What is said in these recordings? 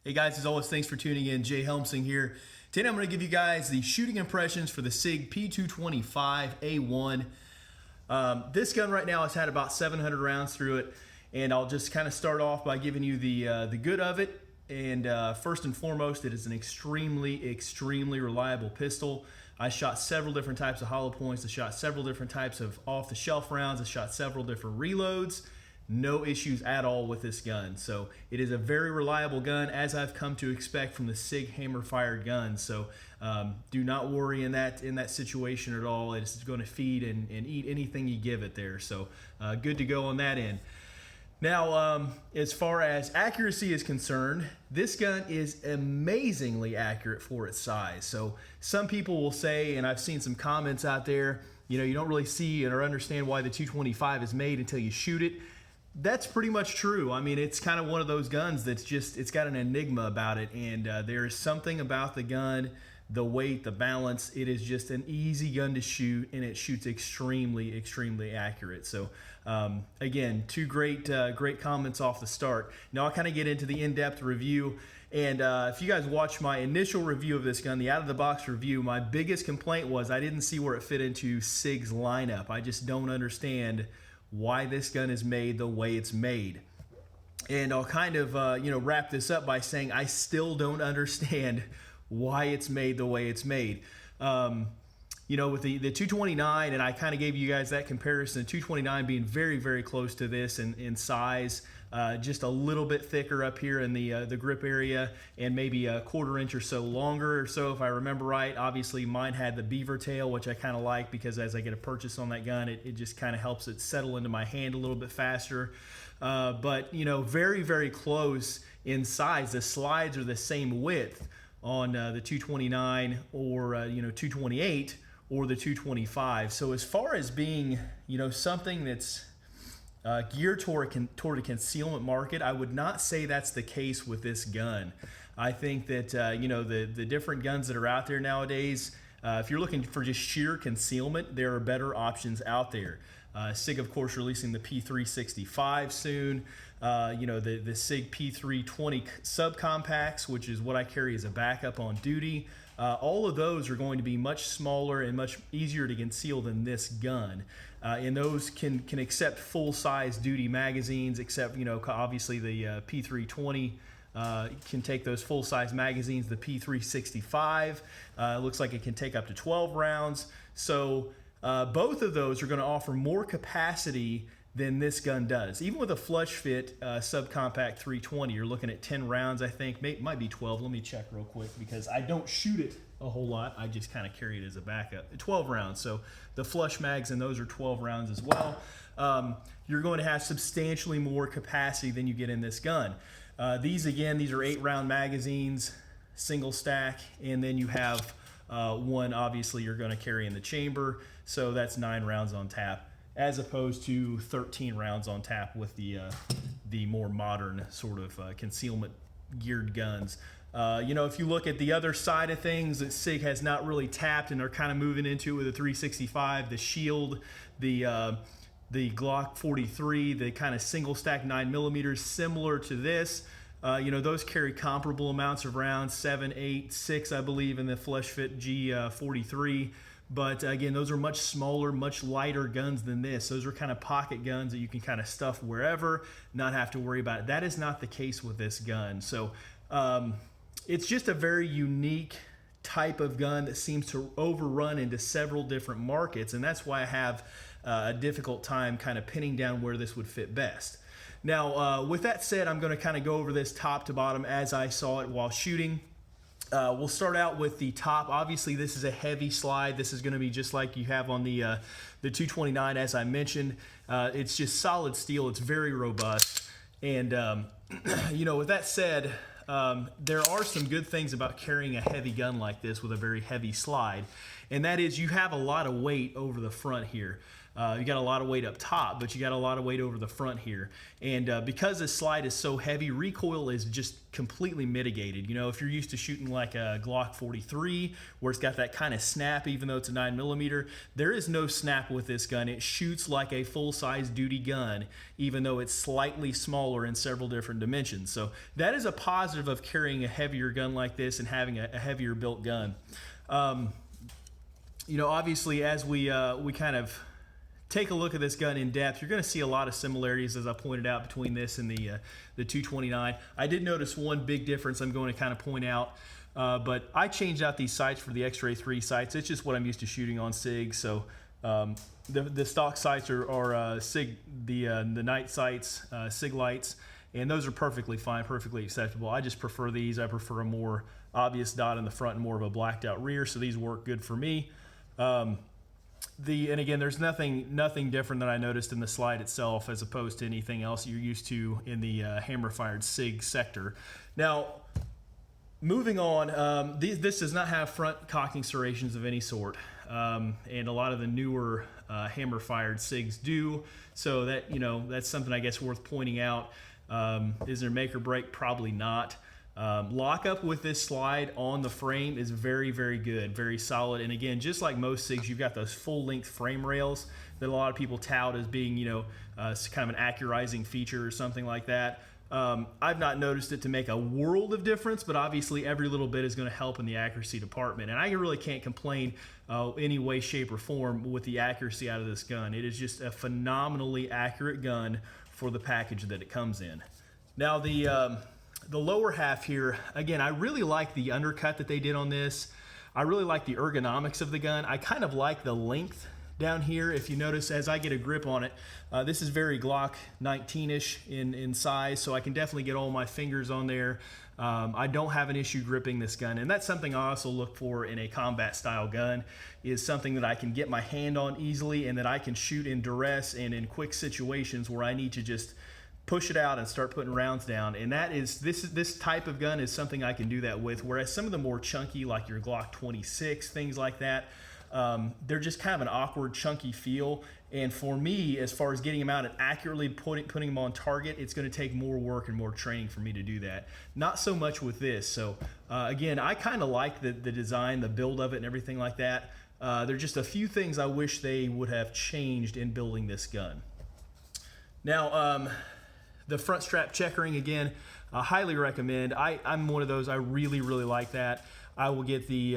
Hey guys, as always, thanks for tuning in. Jay Helmsing here. Today I'm going to give you guys the shooting impressions for the Sig P-225 A1. This gun right now has had about 700 rounds through it, and I'll just kind of start off by giving you the good of it. And first and foremost, it is an extremely reliable pistol. I shot several different types of hollow points. I shot several different types of off-the-shelf rounds. I shot several different reloads. No issues at all with this gun. So it is a very reliable gun, as I've come to expect from the Sig hammer-fired guns. So do not worry in that situation at all. It's going to feed and eat anything you give it there. So good to go on that end. Now, as far as accuracy is concerned, this gun is amazingly accurate for its size. So some people will say, and I've seen some comments out there, you know, you don't really see or understand why the 225 is made until you shoot it. That's pretty much true. I mean, it's kind of one of those guns that's just, it's got an enigma about it. And there is something about the gun, the weight, the balance. It is just an easy gun to shoot, and it shoots extremely accurate. So again, two great comments off the start. Now I'll kind of get into the in-depth review. And if you guys watch my initial review of this gun, the out-of-the-box review, my biggest complaint was I didn't see where it fit into Sig's lineup. I just don't understand why this gun is made the way it's made. And I'll kind of wrap this up by saying I still don't understand why it's made the way it's made. With the 229, and I kind of gave you guys that comparison, 229 being very close to this in size, just a little bit thicker up here in the grip area, and maybe a quarter inch or so longer or so if I remember right. Obviously mine had the beaver tail, which I kind of like because as I get a purchase on that gun, it just kind of helps it settle into my hand a little bit faster. But very close in size. The slides are the same width on the 229 or 228 or the 225. So as far as being something that's geared toward a concealment market, I would not say that's the case with this gun. I think that the different guns that are out there nowadays, if you're looking for just sheer concealment, there are better options out there. Sig, of course, releasing the P365 soon. The Sig P320 subcompacts, which is what I carry as a backup on duty. All of those are going to be much smaller and much easier to conceal than this gun. And those can accept full-size duty magazines, except, obviously the P320 can take those full-size magazines. The P365 looks like it can take up to 12 rounds. So both of those are going to offer more capacity than this gun does. Even with a flush fit subcompact 320, you're looking at 10 rounds, I think. Might be 12. Let me check real quick because I don't shoot it a whole lot. I just kind of carry it as a backup. 12 rounds. So the flush mags and those are 12 rounds as well. You're going to have substantially more capacity than you get in this gun. These are 8-round magazines, single stack, and then you have one obviously you're going to carry in the chamber. So that's 9 rounds on tap, as opposed to 13 rounds on tap with the more modern sort of concealment geared guns. If you look at the other side of things that Sig has not really tapped and are kind of moving into with the 365, the Shield, the Glock 43, the kind of single stack 9mm, similar to this. Those carry comparable amounts of rounds, 7, 8, 6, I believe, in the flush fit G43. But again, those are much smaller, much lighter guns than this. Those are kind of pocket guns that you can kind of stuff wherever, not have to worry about it. That is not the case with this gun. So it's just a very unique type of gun that seems to overrun into several different markets. And that's why I have a difficult time kind of pinning down where this would fit best. Now, with that said, I'm going to kind of go over this top to bottom as I saw it while shooting. We'll start out with the top. Obviously, this is a heavy slide. This is going to be just like you have on the 229, as I mentioned. It's just solid steel. It's very robust. And, with that said, there are some good things about carrying a heavy gun like this with a very heavy slide. and that is you have a lot of weight over the front here. You got a lot of weight up top, but you got a lot of weight over the front here. And because this slide is so heavy, recoil is just completely mitigated. You know, if you're used to shooting like a Glock 43, where it's got that kind of snap, even though it's a 9mm, there is no snap with this gun. It shoots like a full-size duty gun, even though it's slightly smaller in several different dimensions. So that is a positive of carrying a heavier gun like this and having a heavier built gun. You know, obviously, as we kind of take a look at this gun in depth, you're going to see a lot of similarities, as I pointed out, between this and the 229. I did notice one big difference I'm going to kind of point out, but I changed out these sights for the X-Ray 3 sights. It's just what I'm used to shooting on Sig. So the stock sights are Sig, the night sights, Sig lights, and those are perfectly fine, perfectly acceptable. I just prefer these. I prefer a more obvious dot in the front and more of a blacked out rear, so these work good for me. And again, there's nothing different that I noticed in the slide itself as opposed to anything else you're used to in the hammer-fired Sig sector. Now, moving on, this does not have front cocking serrations of any sort, and a lot of the newer hammer-fired Sigs do. So that, you know, that's something I guess worth pointing out. Is there make or break? Probably not. Lockup with this slide on the frame is very, very good, very solid. And again, just like most Sigs, you've got those full-length frame rails that a lot of people tout as being, you know, kind of an accurizing feature or something like that. I've not noticed it to make a world of difference, but obviously every little bit is going to help in the accuracy department. And I really can't complain any way, shape, or form with the accuracy out of this gun. It is just a phenomenally accurate gun for the package that it comes in. Now, the lower half here, again, I really like the undercut that they did on this. I really like the ergonomics of the gun. I kind of like the length down here. If you notice, as I get a grip on it, this is very Glock 19-ish in size, so I can definitely get all my fingers on there. I don't have an issue gripping this gun, and that's something I also look for in a combat style gun, is something that I can get my hand on easily and that I can shoot in duress and in quick situations where I need to just push it out and start putting rounds down. And that is, this type of gun is something I can do that with, whereas some of the more chunky, like your Glock 26, things like that, they're just kind of an awkward, chunky feel. And for me, as far as getting them out and accurately putting them on target, it's going to take more work and more training for me to do that. Not so much with this. So again, I kind of like the design, the build of it and everything like that. There are just a few things I wish they would have changed in building this gun. Now, the front strap checkering, again, I highly recommend. I'm one of those, I really, really like that. I will get the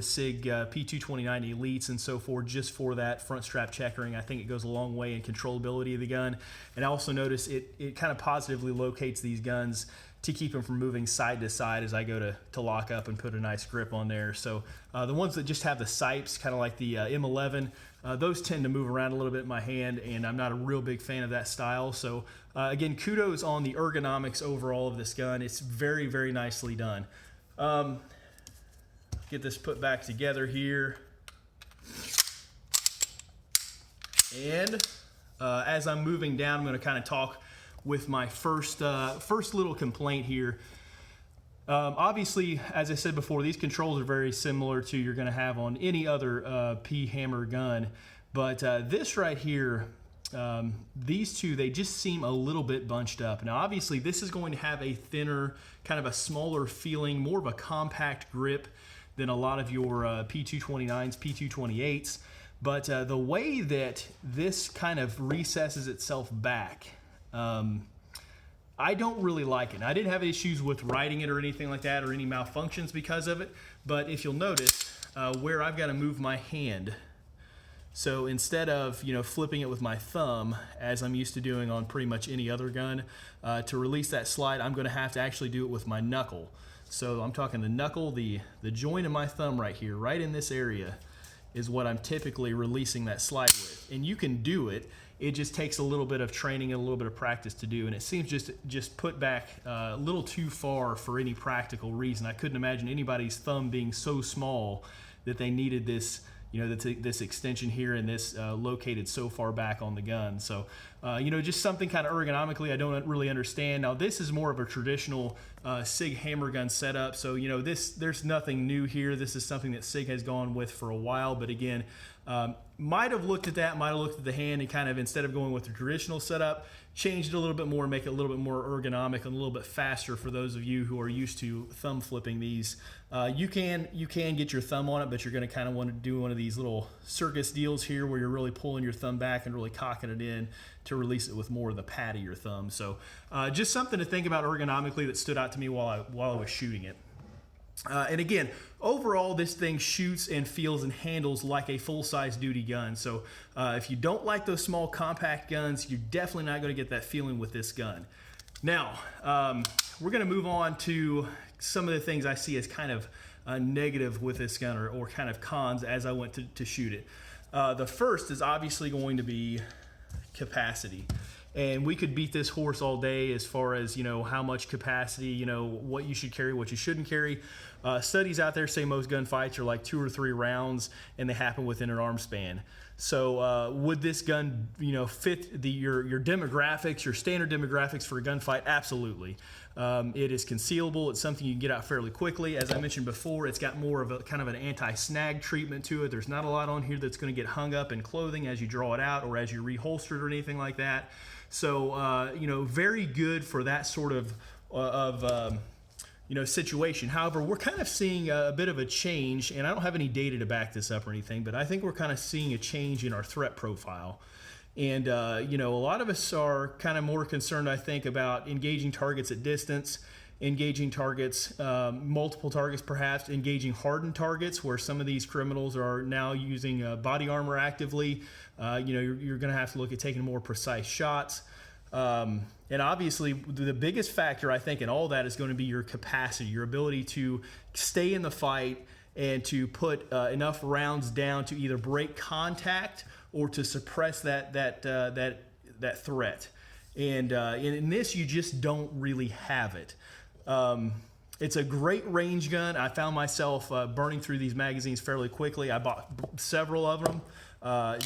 Sig P-225 Elites and so forth just for that front strap checkering. I think it goes a long way in controllability of the gun. And I also notice it kind of positively locates these guns to keep them from moving side to side as I go to lock up and put a nice grip on there. So the ones that just have the sipes, kind of like the M11, those tend to move around a little bit in my hand, and I'm not a real big fan of that style. So again, kudos on the ergonomics overall of this gun. It's very, very nicely done. Get this put back together here. And as I'm moving down, I'm going to kind of talk with my first little complaint here. Obviously, as I said before, these controls are very similar to you're going to have on any other P-hammer gun. But this right here, these two, they just seem a little bit bunched up. Now, obviously, this is going to have a thinner, kind of a smaller feeling, more of a compact grip than a lot of your P-229s, P-228s. But the way that this kind of recesses itself back, I don't really like it. I didn't have issues with riding it or anything like that or any malfunctions because of it. But if you'll notice where I've got to move my hand, so instead of, you know, flipping it with my thumb as I'm used to doing on pretty much any other gun, to release that slide, I'm going to have to actually do it with my knuckle. So I'm talking the knuckle, the joint of my thumb right here, right in this area, is what I'm typically releasing that slide with. And you can do it. It just takes a little bit of training and a little bit of practice to do. And it seems just put back a little too far for any practical reason. I couldn't imagine anybody's thumb being so small that they needed this, this extension here and this located so far back on the gun. So, just something kind of ergonomically I don't really understand. Now, this is more of a traditional Sig hammer gun setup. So, there's nothing new here. This is something that Sig has gone with for a while. But again, might have looked at that, might have looked at the hand and kind of, instead of going with the traditional setup, changed it a little bit more, make it a little bit more ergonomic and a little bit faster for those of you who are used to thumb flipping these. You can get your thumb on it, but you're going to kind of want to do one of these little circus deals here where you're really pulling your thumb back and really cocking it in to release it with more of the pad of your thumb. So just something to think about ergonomically that stood out to me while I was shooting it. And again, overall, this thing shoots and feels and handles like a full-size duty gun. So if you don't like those small compact guns, you're definitely not going to get that feeling with this gun. Now, we're going to move on to some of the things I see as kind of negative with this gun, or kind of cons as I went to shoot it. The first is obviously going to be capacity. And we could beat this horse all day as far as, how much capacity, what you should carry, what you shouldn't carry. Studies out there say most gunfights are like 2 or 3 rounds and they happen within an arm span. So would this gun, fit your demographics, your standard demographics for a gunfight? Absolutely. It is concealable. It's something you can get out fairly quickly. As I mentioned before, it's got more of a kind of an anti-snag treatment to it. There's not a lot on here that's going to get hung up in clothing as you draw it out or as you reholster it or anything like that. So, very good for that sort of situation. However, we're kind of seeing a bit of a change, and I don't have any data to back this up or anything, but I think we're kind of seeing a change in our threat profile. And, a lot of us are kind of more concerned, I think, about engaging targets at distance, engaging targets, multiple targets perhaps, engaging hardened targets where some of these criminals are now using body armor actively. You're going to have to look at taking more precise shots. And obviously, the biggest factor, I think, in all that is going to be your capacity, your ability to stay in the fight and to put enough rounds down to either break contact or to suppress that threat. And in this, you just don't really have it. It's a great range gun. I found myself burning through these magazines fairly quickly. I bought several of them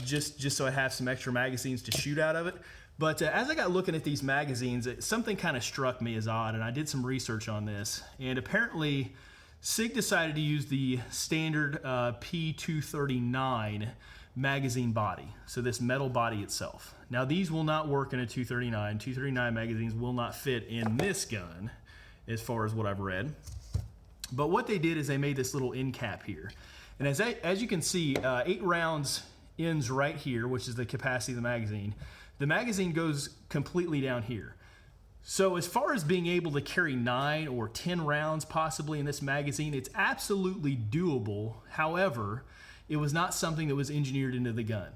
just so I have some extra magazines to shoot out of it. But as I got looking at these magazines, something kind of struck me as odd, and I did some research on this. And apparently, Sig decided to use the standard P-239 magazine body, so this metal body itself. Now, these will not work in a 239. 239 magazines will not fit in this gun, as far as what I've read. But what they did is they made this little end cap here. And as you can see, 8 rounds ends right here, which is the capacity of the magazine. The magazine goes completely down here. So as far as being able to carry 9 or 10 rounds possibly in this magazine, it's absolutely doable. However, it was not something that was engineered into the gun.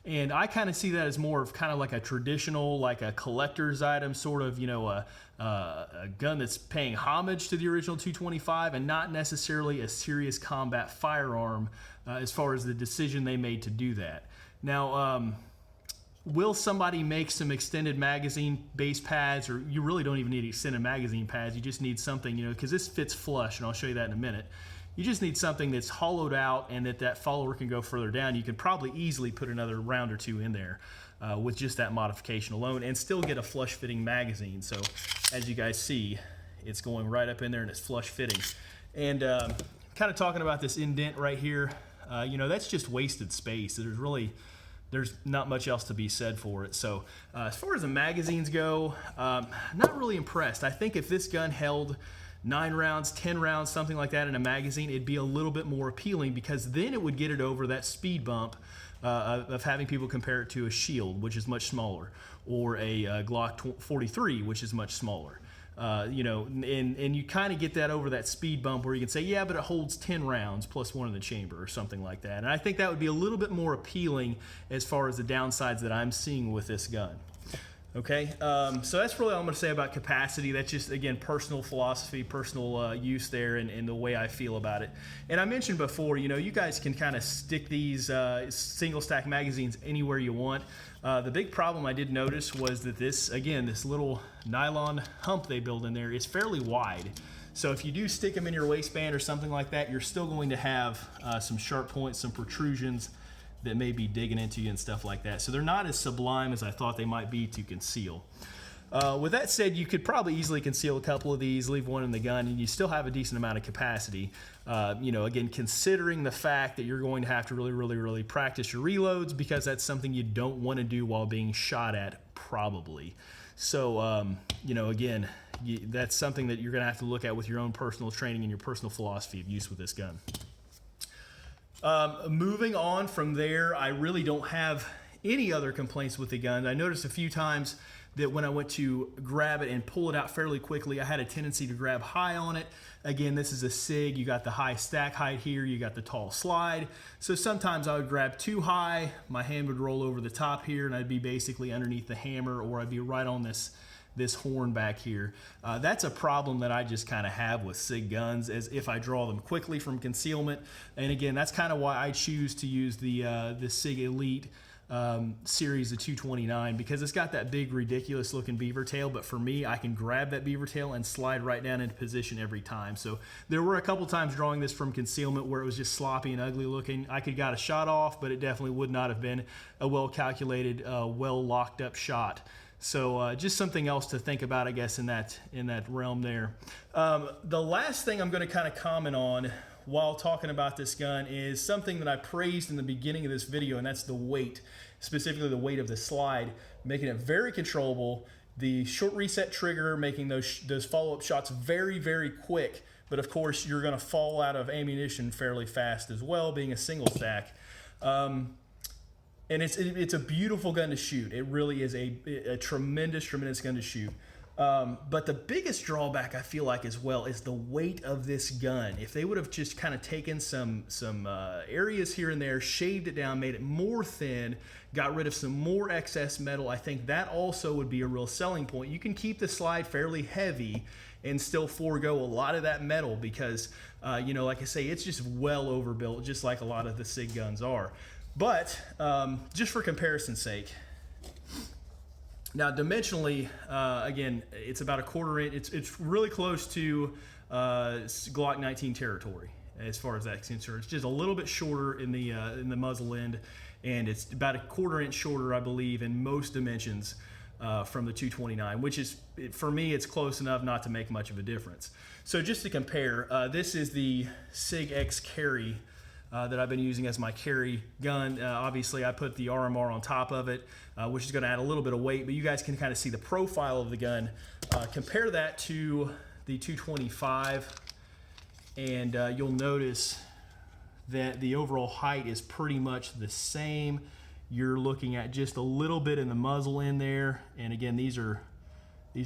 And I kind of see that as more of kind of like a traditional, like a collector's item, sort of, a gun that's paying homage to the original 225 and not necessarily a serious combat firearm as far as the decision they made to do that. Now, will somebody make some extended magazine base pads, or you really don't even need extended magazine pads, you just need something, because this fits flush, and I'll show you that in a minute. You just need something that's hollowed out and that follower can go further down. You could probably easily put another round or 2 in there with just that modification alone and still get a flush fitting magazine. So as you guys see, it's going right up in there and it's flush fitting. And kind of talking about this indent right here, that's just wasted space. There's not much else to be said for it. So as far as the magazines go, not really impressed. I think if this gun held 9 rounds, 10 rounds, something like that in a magazine, it'd be a little bit more appealing, because then it would get it over that speed bump of having people compare it to a Shield, which is much smaller, or a Glock 43, which is much smaller. And you kind of get that over that speed bump where you can say, yeah, but it holds 10 rounds plus 1 in the chamber or something like that. And I think that would be a little bit more appealing as far as the downsides that I'm seeing with this gun. Okay, so that's really all I'm going to say about capacity. That's just, again, personal philosophy, personal use there, and the way I feel about it. And I mentioned before, you guys can kind of stick these single stack magazines anywhere you want. The big problem I did notice was that this little nylon hump they build in there is fairly wide. So if you do stick them in your waistband or something like that, you're still going to have some sharp points, some protrusions that may be digging into you and stuff like that. So they're not as sublime as I thought they might be to conceal. With that said, you could probably easily conceal a couple of these, leave one in the gun, and you still have a decent amount of capacity. You know, again, considering the fact that you're going to have to really practice your reloads, because that's something you don't want to do while being shot at, probably. So, you know, again, that's something that you're going to have to look at with your own personal training and your personal philosophy of use with this gun. Moving on from there, I really don't have any other complaints with the gun. I noticed a few times that when I went to grab it and pull it out fairly quickly, I had a tendency to grab high on it. Again, this is a SIG. You got the high stack height here. You got the tall slide. So sometimes I would grab too high. My hand would roll over the top here, and I'd be basically underneath the hammer, or I'd be right on this horn back here. That's a problem that I just kind of have with SIG guns, as if I draw them quickly from concealment. And again, that's kind of why I choose to use the SIG Elite series of 229, because it's got that big ridiculous looking beaver tail, but for me, I can grab that beaver tail and slide right down into position every time. So there were a couple times drawing this from concealment where it was just sloppy and ugly looking. I could got a shot off, but it definitely would not have been a well calculated, well locked up shot. So just something else to think about, I guess, in that realm there. The last thing I'm going to kind of comment on while talking about this gun is something that I praised in the beginning of this video, and that's the weight, specifically the weight of the slide, making it very controllable. The short reset trigger, making those follow-up shots very quick, but of course you're going to fall out of ammunition fairly fast as well, being a single stack. And it's a beautiful gun to shoot. It really is a tremendous gun to shoot. But the biggest drawback I feel like as well is the weight of this gun. If they would have just kind of taken some areas here and there, shaved it down, made it more thin, got rid of some more excess metal, I think that also would be a real selling point. You can keep the slide fairly heavy and still forego a lot of that metal because, you know, like I say, it's just well overbuilt, just like a lot of the SIG guns are. But just for comparison's sake, now dimensionally, again, it's about a quarter inch. It's really close to Glock 19 territory as far as that's concerned. It's just a little bit shorter in the muzzle end, and it's about a quarter inch shorter, I believe, in most dimensions from the 229, which is, for me, it's close enough not to make much of a difference. So just to compare, this is the SIG X Carry that I've been using as my carry gun. Obviously, I put the RMR on top of it, which is going to add a little bit of weight, but you guys can kind of see the profile of the gun. Compare that to the 225, and you'll notice that the overall height is pretty much the same. You're looking at just a little bit in the muzzle in there, and again, these are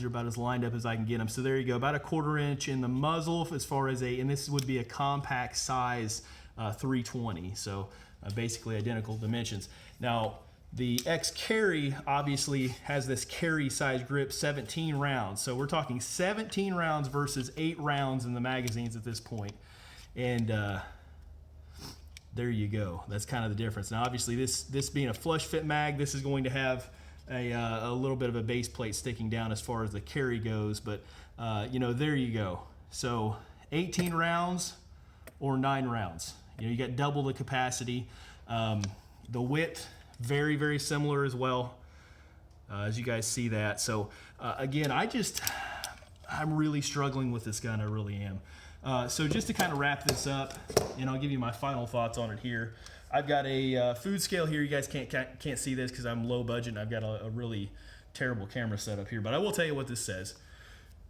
about as lined up as I can get them. So there you go, about a quarter inch in the muzzle as far as and this would be a compact size 320, so basically identical dimensions. Now, the X Carry obviously has this carry size grip, 17 rounds. So we're talking 17 rounds versus 8 rounds in the magazines at this point. And there you go. That's kind of the difference. Now, obviously, this being a flush fit mag, this is going to have a little bit of a base plate sticking down as far as the carry goes. But, you know, there you go. So 18 rounds or 9 rounds. You know, you got double the capacity. The width, very similar as well, as you guys see that. So again, I'm really struggling with this gun. I really am. So just to kind of wrap this up, and I'll give you my final thoughts on it here. I've got a food scale here. You guys can't see this because I'm low budget and I've got a really terrible camera setup here, but I will tell you what this says.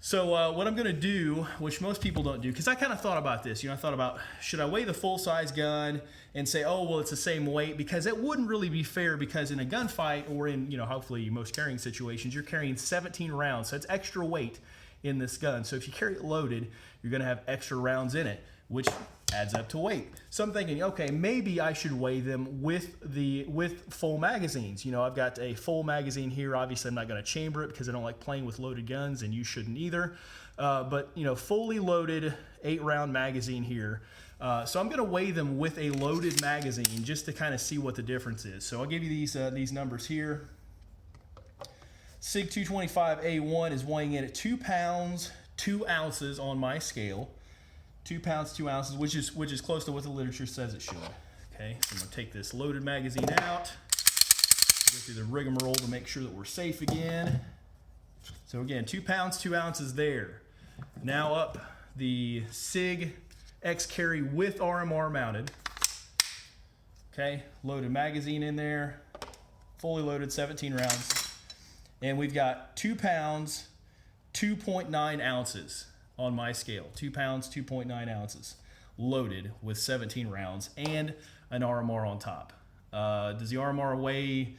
So what I'm going to do, which most people don't do, because I kind of thought about this. You know, I thought about, should I weigh the full-size gun and say, oh, well, it's the same weight? Because it wouldn't really be fair, because in a gunfight or in, you know, hopefully most carrying situations, you're carrying 17 rounds. So it's extra weight in this gun. So if you carry it loaded, you're going to have extra rounds in it, which adds up to weight. So I'm thinking, okay, maybe I should weigh them with full magazines. You know, I've got a full magazine here. Obviously, I'm not going to chamber it because I don't like playing with loaded guns, and you shouldn't either. But, you know, fully loaded 8-round magazine here. So I'm going to weigh them with a loaded magazine just to kind of see what the difference is. So I'll give you these numbers here. SIG 225 A1 is weighing in at 2 pounds, 2 ounces on my scale. 2 pounds, 2 ounces, which is close to what the literature says it should. Okay, so I'm gonna take this loaded magazine out, go through the rigmarole to make sure that we're safe again. So again, 2 pounds, 2 ounces there. Now up the Sig X Carry with RMR mounted. Okay, loaded magazine in there, fully loaded 17 rounds. And we've got 2 pounds, 2.9 ounces on my scale. 2 pounds, 2.9 ounces loaded with 17 rounds and an RMR on top. Does the RMR weigh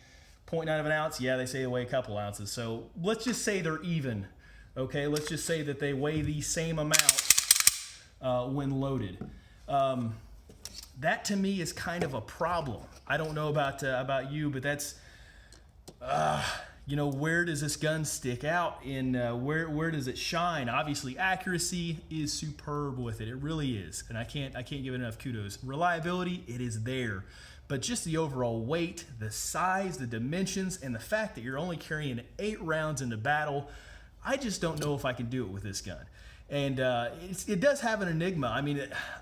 0.9 of an ounce? Yeah, they say they weigh a couple ounces. So let's just say they're even. Okay, let's just say that they weigh the same amount when loaded. That to me is kind of a problem. I don't know about you, but that's you know, where does this gun stick out in where does it shine? Obviously accuracy is superb with it. It really is, and I can't give it enough kudos. Reliability, it is there, but just the overall weight, the size, the dimensions, and the fact that you're only carrying 8 rounds into battle, I just don't know if I can do it with this gun. And it does have an enigma. I mean,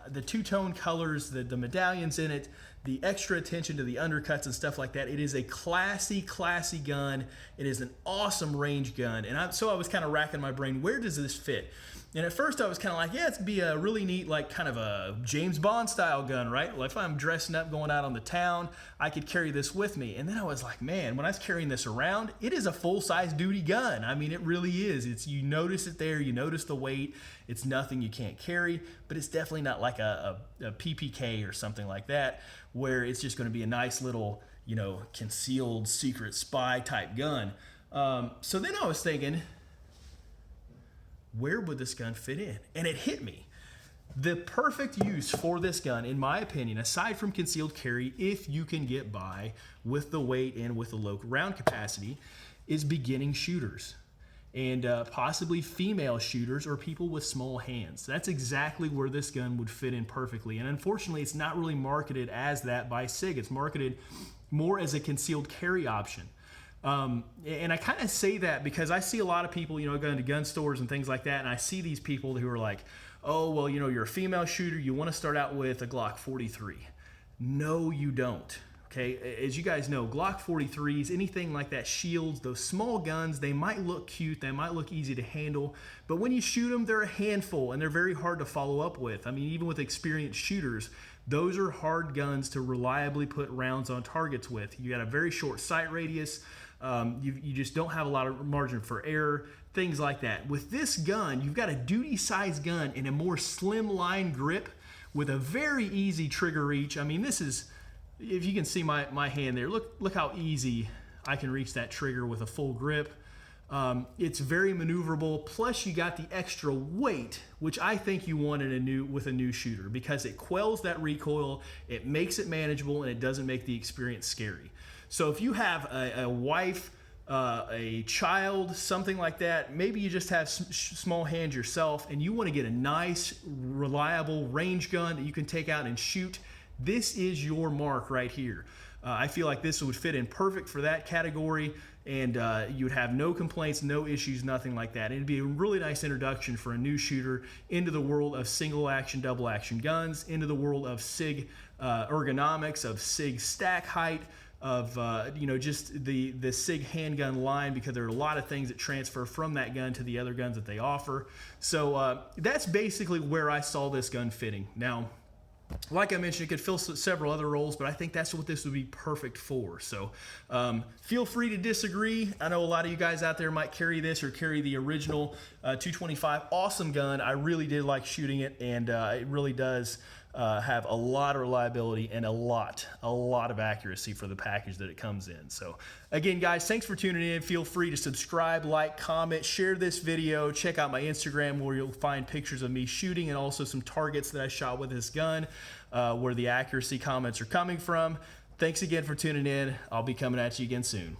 the two-tone colors, the medallions in it, the extra attention to the undercuts and stuff like that. It is a classy, classy gun. It is an awesome range gun. And so I was kind of racking my brain, where does this fit? And at first I was kind of like, yeah, it's gonna be a really neat, like kind of a James Bond style gun, right? Well, if I'm dressing up, going out on the town, I could carry this with me. And then I was like, man, when I was carrying this around, it is a full-size duty gun. I mean, it really is. You notice it there, you notice the weight. It's nothing you can't carry, but it's definitely not like a PPK or something like that, where it's just gonna be a nice little, you know, concealed secret spy type gun. So then I was thinking, where would this gun fit in? And it hit me. The perfect use for this gun, in my opinion, aside from concealed carry, if you can get by with the weight and with the low round capacity, is beginning shooters and possibly female shooters or people with small hands. That's exactly where this gun would fit in perfectly. And unfortunately, it's not really marketed as that by Sig. It's marketed more as a concealed carry option. And I kind of say that because I see a lot of people, you know, going to gun stores and things like that, and I see these people who are like, oh, well, you know, you're a female shooter, you want to start out with a Glock 43. No, you don't. Okay, as you guys know, Glock 43s, anything like that, shields, those small guns, they might look cute, they might look easy to handle, but when you shoot them, they're a handful and they're very hard to follow up with. I mean, even with experienced shooters, those are hard guns to reliably put rounds on targets with. You got a very short sight radius. You just don't have a lot of margin for error, things like that. With this gun, you've got a duty-sized gun in a more slim-line grip with a very easy trigger reach. I mean, this is, if you can see my hand there, look how easy I can reach that trigger with a full grip. It's very maneuverable, plus you got the extra weight, which I think you want with a new shooter, because it quells that recoil, it makes it manageable, and it doesn't make the experience scary. So if you have a wife, a child, something like that, maybe you just have small hands yourself and you want to get a nice, reliable range gun that you can take out and shoot, this is your mark right here. I feel like this would fit in perfect for that category, and you would have no complaints, no issues, nothing like that. It'd be a really nice introduction for a new shooter into the world of single action, double action guns, into the world of Sig ergonomics, of Sig stack height, of you know, just the Sig handgun line, because there are a lot of things that transfer from that gun to the other guns that they offer. So that's basically where I saw this gun fitting. Now, like I mentioned, it could fill several other roles, but I think that's what this would be perfect for. So feel free to disagree. I know a lot of you guys out there might carry this or carry the original 225. Awesome gun. I really did like shooting it, and it really does have a lot of reliability and a lot of accuracy for the package that it comes in. So again, guys, thanks for tuning in. Feel free to subscribe, like, comment, share this video. Check out my Instagram, where you'll find pictures of me shooting and also some targets that I shot with this gun, where the accuracy comments are coming from. Thanks again for tuning in. I'll be coming at you again soon.